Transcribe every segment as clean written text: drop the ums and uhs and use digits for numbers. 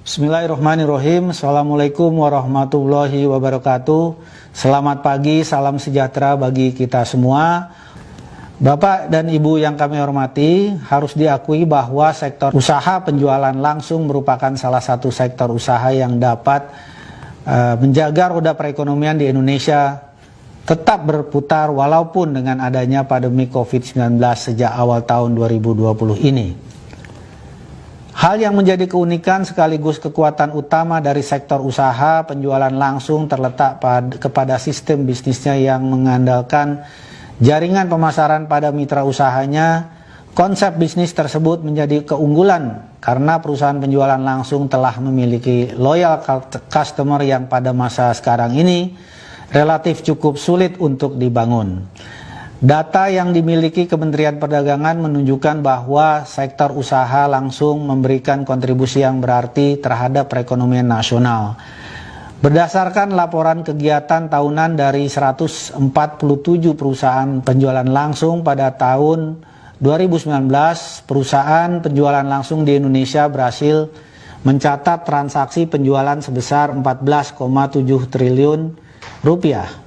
Bismillahirrahmanirrahim. Assalamualaikum warahmatullahi wabarakatuh. Selamat pagi, salam sejahtera bagi kita semua. Bapak dan Ibu yang kami hormati, harus diakui bahwa sektor usaha penjualan langsung merupakan salah satu sektor usaha yang dapat menjaga roda perekonomian di Indonesia tetap berputar walaupun dengan adanya pandemi COVID-19 sejak awal tahun 2020 ini. Hal yang menjadi keunikan sekaligus kekuatan utama dari sektor usaha penjualan langsung terletak kepada sistem bisnisnya yang mengandalkan jaringan pemasaran pada mitra usahanya. Konsep bisnis tersebut menjadi keunggulan karena perusahaan penjualan langsung telah memiliki loyal customer yang pada masa sekarang ini relatif cukup sulit untuk dibangun. Data yang dimiliki Kementerian Perdagangan menunjukkan bahwa sektor usaha langsung memberikan kontribusi yang berarti terhadap perekonomian nasional. Berdasarkan laporan kegiatan tahunan dari 147 perusahaan penjualan langsung pada tahun 2019, perusahaan penjualan langsung di Indonesia berhasil mencatat transaksi penjualan sebesar 14,7 triliun rupiah.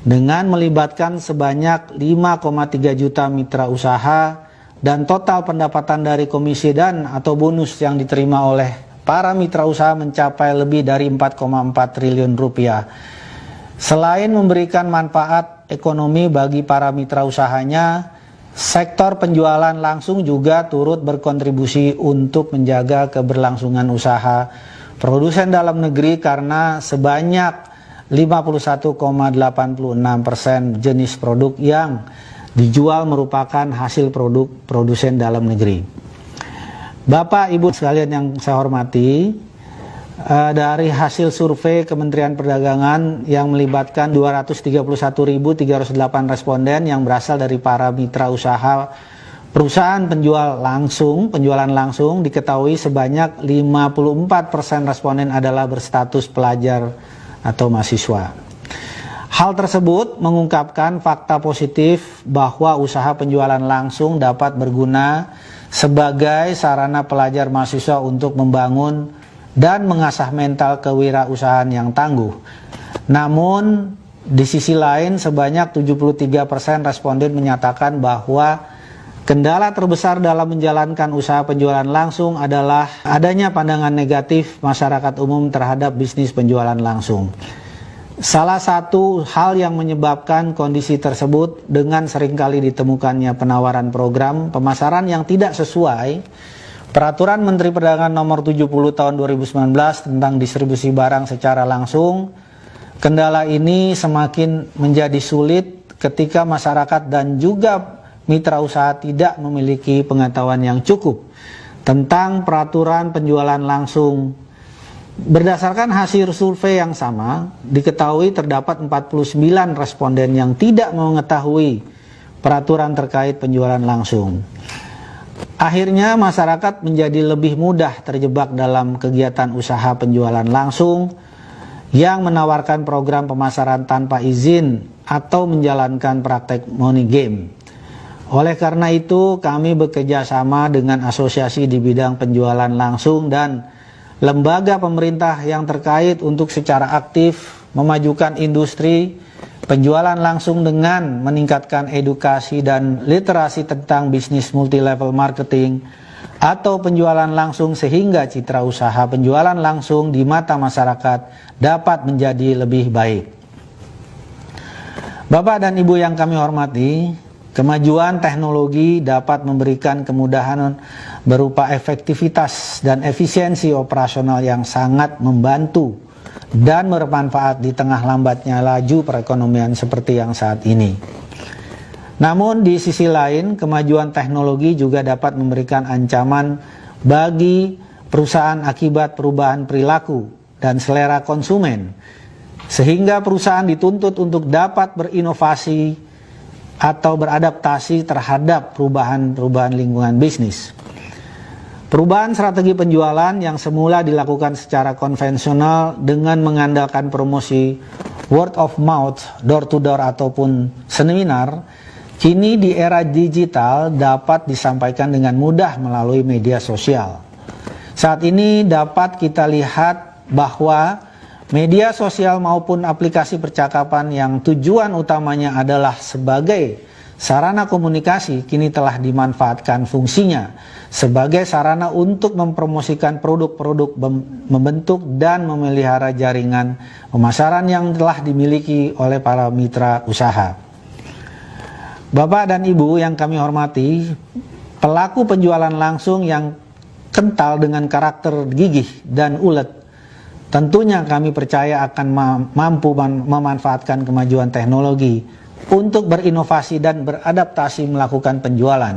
Dengan melibatkan sebanyak 5,3 juta mitra usaha dan total pendapatan dari komisi dan atau bonus yang diterima oleh para mitra usaha mencapai lebih dari 4,4 triliun rupiah. Selain memberikan manfaat ekonomi bagi para mitra usahanya, sektor penjualan langsung juga turut berkontribusi untuk menjaga keberlangsungan usaha produsen dalam negeri karena sebanyak 51,86% jenis produk yang dijual merupakan hasil produk produsen dalam negeri. Bapak Ibu sekalian yang saya hormati, dari hasil survei Kementerian Perdagangan yang melibatkan 231.308 responden yang berasal dari para mitra usaha perusahaan penjualan langsung diketahui sebanyak 54% responden adalah berstatus pelajar atau mahasiswa. Hal tersebut mengungkapkan fakta positif bahwa usaha penjualan langsung dapat berguna sebagai sarana pelajar mahasiswa untuk membangun dan mengasah mental kewirausahaan yang tangguh. Namun, di sisi lain sebanyak 73% responden menyatakan bahwa kendala terbesar dalam menjalankan usaha penjualan langsung adalah adanya pandangan negatif masyarakat umum terhadap bisnis penjualan langsung. Salah satu hal yang menyebabkan kondisi tersebut dengan seringkali ditemukannya penawaran program pemasaran yang tidak sesuai Peraturan Menteri Perdagangan Nomor 70 Tahun 2019 tentang distribusi barang secara langsung. Kendala ini semakin menjadi sulit ketika masyarakat dan juga mitra usaha tidak memiliki pengetahuan yang cukup tentang peraturan penjualan langsung. Berdasarkan hasil survei yang sama, diketahui terdapat 49 responden yang tidak mengetahui peraturan terkait penjualan langsung. Akhirnya masyarakat menjadi lebih mudah terjebak dalam kegiatan usaha penjualan langsung yang menawarkan program pemasaran tanpa izin atau menjalankan praktek money game. Oleh karena itu, kami bekerja sama dengan asosiasi di bidang penjualan langsung dan lembaga pemerintah yang terkait untuk secara aktif memajukan industri penjualan langsung dengan meningkatkan edukasi dan literasi tentang bisnis multi-level marketing atau penjualan langsung sehingga citra usaha penjualan langsung di mata masyarakat dapat menjadi lebih baik. Bapak dan Ibu yang kami hormati, kemajuan teknologi dapat memberikan kemudahan berupa efektivitas dan efisiensi operasional yang sangat membantu dan bermanfaat di tengah lambatnya laju perekonomian seperti yang saat ini. Namun di sisi lain, kemajuan teknologi juga dapat memberikan ancaman bagi perusahaan akibat perubahan perilaku dan selera konsumen, sehingga perusahaan dituntut untuk dapat berinovasi atau beradaptasi terhadap perubahan lingkungan bisnis. Perubahan strategi penjualan yang semula dilakukan secara konvensional dengan mengandalkan promosi word of mouth, door to door ataupun seminar, kini di era digital dapat disampaikan dengan mudah melalui media sosial. Saat ini dapat kita lihat bahwa media sosial maupun aplikasi percakapan yang tujuan utamanya adalah sebagai sarana komunikasi kini telah dimanfaatkan fungsinya sebagai sarana untuk mempromosikan produk-produk, membentuk dan memelihara jaringan pemasaran yang telah dimiliki oleh para mitra usaha. Bapak dan Ibu yang kami hormati, pelaku penjualan langsung yang kental dengan karakter gigih dan ulet, tentunya kami percaya akan mampu memanfaatkan kemajuan teknologi untuk berinovasi dan beradaptasi melakukan penjualan.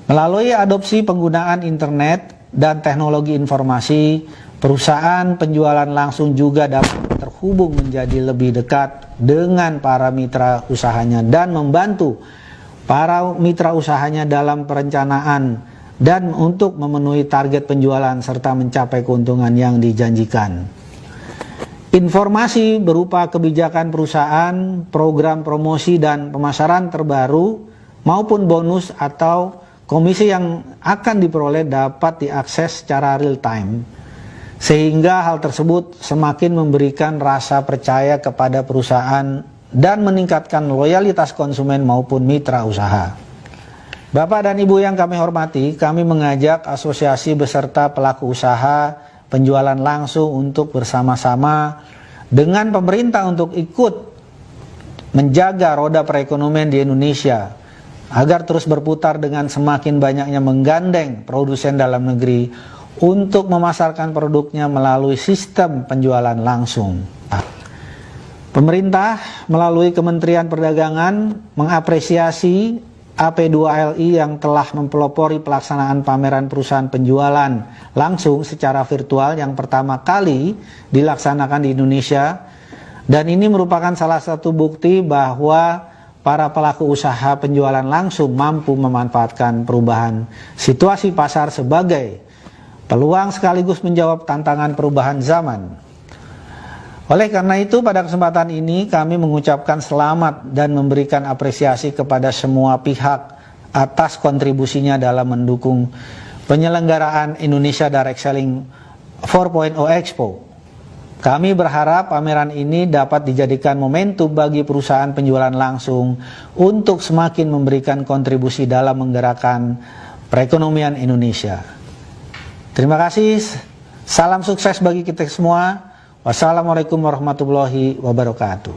Melalui adopsi penggunaan internet dan teknologi informasi, perusahaan penjualan langsung juga dapat terhubung menjadi lebih dekat dengan para mitra usahanya dan membantu para mitra usahanya dalam perencanaan dan untuk memenuhi target penjualan serta mencapai keuntungan yang dijanjikan. Informasi berupa kebijakan perusahaan, program promosi dan pemasaran terbaru maupun bonus atau komisi yang akan diperoleh dapat diakses secara real time, sehingga hal tersebut semakin memberikan rasa percaya kepada perusahaan dan meningkatkan loyalitas konsumen maupun mitra usaha. Bapak dan Ibu yang kami hormati, kami mengajak asosiasi beserta pelaku usaha penjualan langsung untuk bersama-sama dengan pemerintah untuk ikut menjaga roda perekonomian di Indonesia agar terus berputar dengan semakin banyaknya menggandeng produsen dalam negeri untuk memasarkan produknya melalui sistem penjualan langsung. Pemerintah melalui Kementerian Perdagangan mengapresiasi AP2LI yang telah mempelopori pelaksanaan pameran perusahaan penjualan langsung secara virtual yang pertama kali dilaksanakan di Indonesia, dan ini merupakan salah satu bukti bahwa para pelaku usaha penjualan langsung mampu memanfaatkan perubahan situasi pasar sebagai peluang sekaligus menjawab tantangan perubahan zaman. Oleh karena itu, pada kesempatan ini kami mengucapkan selamat dan memberikan apresiasi kepada semua pihak atas kontribusinya dalam mendukung penyelenggaraan Indonesia Direct Selling 4.0 Expo. Kami berharap pameran ini dapat dijadikan momentum bagi perusahaan penjualan langsung untuk semakin memberikan kontribusi dalam menggerakkan perekonomian Indonesia. Terima kasih, salam sukses bagi kita semua. Wassalamualaikum warahmatullahi wabarakatuh.